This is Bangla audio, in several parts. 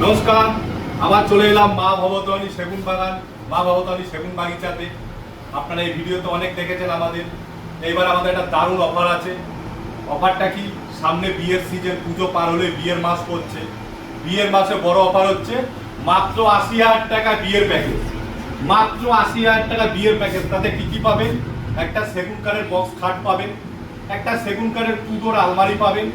নমস্কার, আবার চলে এলাম মা ভবতারিণী সেগুন বাগান, মা ভবতারিণী সেগুন বাগিচাতে। আপনারা এই ভিডিওতে অনেক দেখেছেন আমাদের। এইবার আমাদের একটা দারুণ অফার আছে। অফারটা কি, সামনে বিয়ের সিজন, পুজো পার হলে বিয়ের মাস পড়ছে। বিয়ের মাসে বড় অফার হচ্ছে মাত্র ৮০,০০০ টাকা বিয়ের প্যাকেজ। মাত্র ৮০,০০০ টাকা বিয়ের প্যাকেজ। তাতে কি কি পাবেন? একটা সেগুন কাঠের বক্স খাট পাবেন, একটা সেগুন কাঠের 2 ডোর আলমারি পাবেন,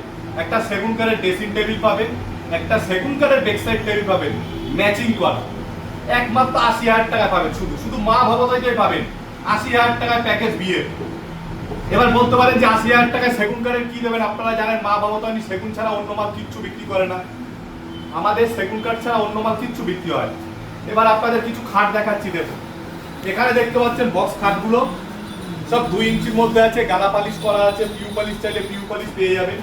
একটা সেগুন কাঠের ড্রেসিং টেবিল পাবেন, একটা সেগুন কাঠের বেডসাইড টেবিল পাবেন ম্যাচিং করা। একমাত্র ৮০,০০০ টাকা পাবেন। শুধু মা ভবতারিণীতে পাবেন ৮০,০০০ টাকা প্যাকেজ বিয়ে। এবার বলতে পারেন যে ৮০,০০০ টাকায় সেগুন কাঠের কি দেবেন? আপনারা জানেন মা ভবতারিণী সেগুন ছাড়া অন্য মাল কিচ্ছু বিক্রি করে না। আমাদের সেগুন কাঠ ছাড়া অন্য মাল কিচ্ছু বিক্রি হয়। এবার আপনাদের কিছু খাট দেখাচ্ছি। দেখুন, এখানে দেখতে পাচ্ছেন বক্স খাটগুলো সব 2 ইঞ্চির মধ্যে আছে, গালা পালিশ করা আছে। পিউ পালিশ চাইলে পিউ পালিশ পেয়ে যাবেন।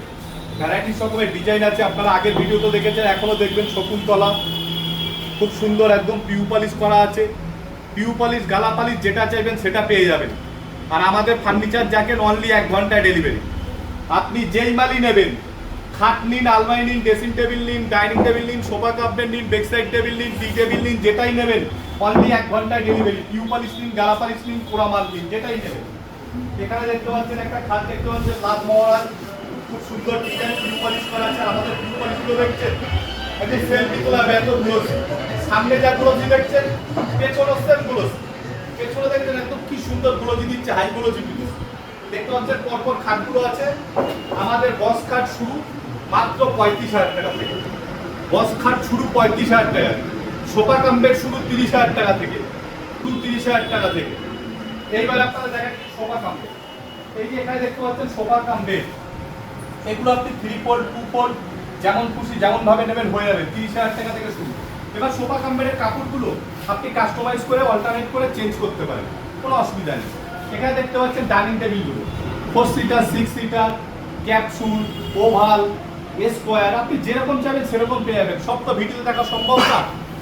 ভ্যারাইটিস রকমের ডিজাইন আছে। আপনারা আগের ভিডিও তো দেখেছেন, এখনো দেখবেন। শকুন্তলা খুব সুন্দর একদম পিউ পালিশ করা আছে। পিউ পালিশ, গালা পালিশ যেটা চাইবেন সেটা পেয়ে যাবেন। আর আমাদের ফার্নিচার জ্যাকেট অনলি 1 ঘন্টায় ডেলিভারি। আপনি যেই মালই নেবেন, খাট নিন, আলমারি নিন, ড্রেসিং টেবিল নিন, ডাইনিং টেবিল নিন, সোফা কাপবেড নিন, বেডসাইড টেবিল নিন, টি টেবিল নিন, যেটাই নেবেন অনলি 1 ঘন্টায় ডেলিভারি। পিউ পালিশ নিন, গালা পালিশ নিন, পোড়া মাল নিন, যেটাই নেবেন। এখানে দেখতে পাচ্ছেন একটা খাট, দেখতে পাচ্ছেন লাল মহারাজ, খুব সুন্দর ডিজাইন, পিউ পালিশ করা আছে। আমাদের পিউ পালিশগুলো দেখছেন একদম সেলফি তোলা এত গ্লোসি। সামনে যা গ্লোসি দেখছেন, পেছনে সেম গ্লোসি। পেছনে দেখছেন একদম কি সুন্দর গ্লোসি দিচ্ছে, হাই গ্লোসি দিচ্ছে। দেখতে পাচ্ছেন পরপর খাটগুলো আছে। আমাদের বক্স খাট শুরু মাত্র ৩৫,০০০ টাকা থেকে। বক্স খাট শুরু ৩৫,০০০ টাকা। সোফা কাম বেড শুরু ৩০,০০০ টাকা থেকে, ৩০,০০০ টাকা থেকে। এইবার আপনারা দেখেন সোফা কাম বেড। এই যে এখানে দেখতে পাচ্ছেন সোফা কাম বেড, এগুলো আপনি 3 ফোল্ড 2 ফোল্ড যেমন খুশি যেমন ভাবে নেবেন হয়ে যাবে। ৩০,০০০ টাকা থেকে শুরু। এবার সোফা কাম বেডের কাপড়গুলো আপনি কাস্টমাইজ করে অল্টারনেট করে চেঞ্জ করতে পারেন, কোনো অসুবিধা নেই। এখানে দেখতে পাচ্ছেন ডাইনিং টেবিলগুলো 4 seater, 6 seater, capsule, oval, square. আপনি যেরকম চাইবেন সেরকম পেয়ে যাবেন। সব তো ভিডিওতে দেখা সম্ভব না।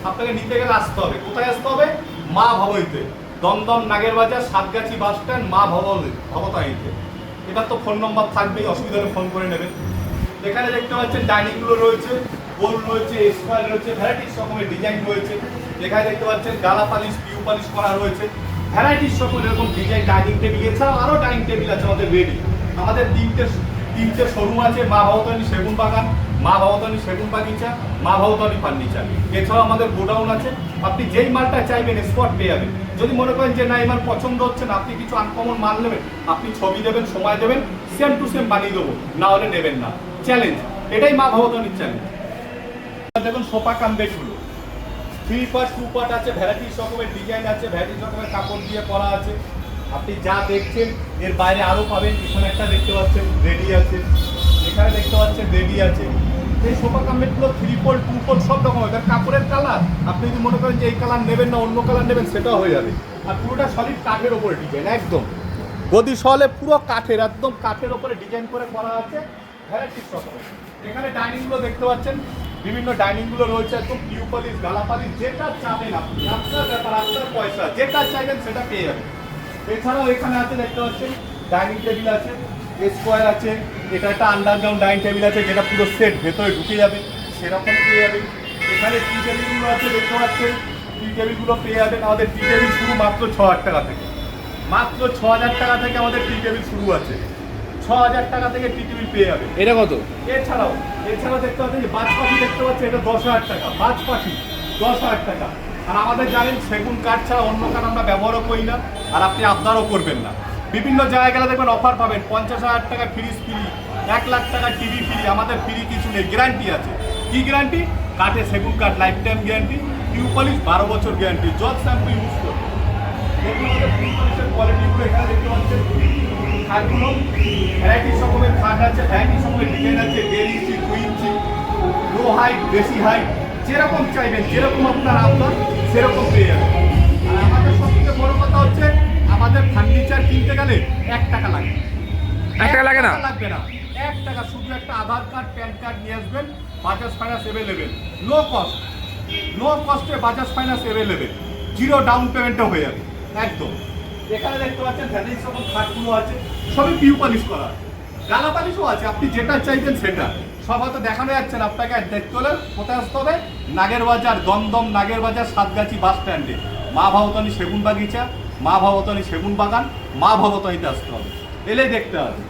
আপনাকে নিতে গেলে আসতে হবে। কোথায় আসতে হবে? মা ভবতারিণীতে, দমদম নাগের বাজার, সাতগাছি বাস স্ট্যান্ড, মা ভবতারিণীতে। এবার তো ফোন নম্বর থাকবেই, অসুবিধা হলে ফোন করে নেবেন। এখানে দেখতে পাচ্ছেন ডাইনিংগুলো রয়েছে, গোল রয়েছে, স্কোয়ার রয়েছে, ভ্যারাইটিস রকমের ডিজাইন রয়েছে। এখানে দেখতে পাচ্ছেন গালা পালিশ, পিউ পালিশ করা রয়েছে, ভ্যারাইটিস রকমের এরকম ডিজাইন ডাইনিং টেবিল। এছাড়াও আরও ডাইনিং টেবিল আছে আমাদের রেডি। আমাদের তিনটে শোরুম আছে, মা ভবতারিণী সেগুন বাগান, মা ভবতারিণী সেগুন বাগিচা, মা ভবতারিণী ফার্নিচার। এছাড়াও আমাদের গোডাউন আছে। আপনি যেই মালটা চাইবেন স্পট পেয়ে যাবেন। যদি মনে করেন যে না এই মাল পছন্দ হচ্ছে না, আপনি কিছু আনকমন মাল নেবেন, আপনি ছবি দেবেন, সময় দেবেন, সেম টু সেম বানিয়ে দেবো, না হলে নেবেন না। চ্যালেঞ্জ, এটাই মা ভবতারিণীর চ্যালেঞ্জ। দেখুন সোফা কাম বেডগুলো 3 পার্ট 2 পার্ট আছে, ভ্যারাইটিস রকমের ডিজাইন আছে, ভ্যারাইটিস রকমের কাপড় দিয়ে করা আছে। আপনি যা দেখছেন এর বাইরে আরও পাবেন। এখানে একটা দেখতে পাচ্ছেন রেডি আছে, এখানে দেখতে পাচ্ছেন রেডি আছে। এই সোফা কাম বেডগুলো 3 ফোল্ড 2 ফোল্ড সব রকম হয়। কাপড়ের কালার আপনি যদি মনে করেন যে এই কালার নেবেন না অন্য কালার নেবেন, সেটাও হয়ে যাবে। আর পুরোটা সলিড কাঠের ওপরে ডিজাইন, একদম গদি সহলে পুরো কাঠের, একদম কাঠের ওপরে ডিজাইন করে করা আছে, ভ্যারাইটিস রকমের। এখানে ডাইনিংগুলো দেখতে পাচ্ছেন, বিভিন্ন ডাইনিংগুলো রয়েছে, একদম পিউ পালিশ, গালা পালিশ, যেটা চাবেন আপনি, আপনার ব্যাপার, আপনার পয়সা, যেটা চাইবেন সেটা পেয়ে যাবেন। এছাড়াও এখানে আছে দেখতে পাচ্ছেন ডাইনিং টেবিল আছে, স্কোয়ার আছে। এটা একটা আন্ডারগ্রাউন্ড ডাইনিং টেবিল আছে, যেটা পুরো সেট ভেতরে ঢুকে যাবে, সেরকম পেয়ে যাবেন। এখানে টি টেবিলগুলো আছে, দেখতে পাচ্ছেন টি টেবিলগুলো পেয়ে যাবেন। আমাদের টি টেবিল শুরু মাত্র ৬,০০০ টাকা থেকে। মাত্র ৬,০০০ টাকা থেকে আমাদের টি টেবিল শুরু আছে। ৬,০০০ টাকা থেকে টি টেবিল পেয়ে যাবে। এটা কত? এছাড়াও দেখতে পাচ্ছেন বাজ পাখি, দেখতে পাচ্ছেন এটা ১০,০০০ টাকা। বাজ পাখি ১০,০০০ টাকা। আর আমাদের জানেন সেগুন কাঠ ছাড়া অন্য কাঠ আমরা ব্যবহারও করি না, আর আপনি আপনারও করবেন না। বিভিন্ন জায়গায় গেলে দেখবেন অফার পাবেন, ৫০,০০০ টাকা ফ্রিজ ফ্রি, ১,০০,০০০ টাকা টিভি ফ্রি। আমাদের ফ্রি কিছু নেই, গ্যারান্টি আছে। কি গ্যারান্টি? কাঠে সেগুন কাঠ life time guarantee, PU polish 12 বছর গ্যারান্টি, জজ শ্যাম্পু ইউজ করুন। দেখুন আমাদের পিউ পলিশের কোয়ালিটিগুলো এখানে দেখতে পাচ্ছেন। খাটগুলো ভ্যারাইটিস রকমের খাট আছে, ভ্যারাইটিস রকমের ডিজাইন আছে, 1.5 ইঞ্চি, 2 ইঞ্চি, লো হাইট, বেশি হাইট, যেরকম চাইবেন, যেরকম আপনার সেরকম পেয়ে যাবেন। আর আমাদের সবথেকে বড় কথা হচ্ছে, আমাদের ফার্নিচার কিনতে গেলে 1 টাকা লাগে। 1 টাকা লাগে না? লাগবে না, 1 টাকা। শুধু একটা আধার কার্ড, প্যান কার্ড নিয়ে আসবেন। বাজাজ ফাইন্যান্স অ্যাভেলেবেল, নো কস্টে বাজাজ ফাইন্যান্স অ্যাভেলেবেল, 0 ডাউন পেমেন্টও হয়ে যাবে একদম। এখানে দেখতে পাচ্ছেন ভ্যারাইটিস রকম খাটগুলো আছে, সবই পিউ পলিশ করা। ডালা বালিশও আছে, আপনি যেটা চাইছেন সেটা। সব হয়তো দেখানো যাচ্ছে না আপনাকে, আর দেখতে হলে কোথায় আসতে হবে? নাগের বাজার, দমদম নাগের বাজার, সাতগাছি বাস স্ট্যান্ডে মা ভবতারিণী সেগুন বাগিচা, মা ভবতারিণী সেগুন বাগান, মা ভবতারিণীতে আসতে হবে, এলেই দেখতে হবে।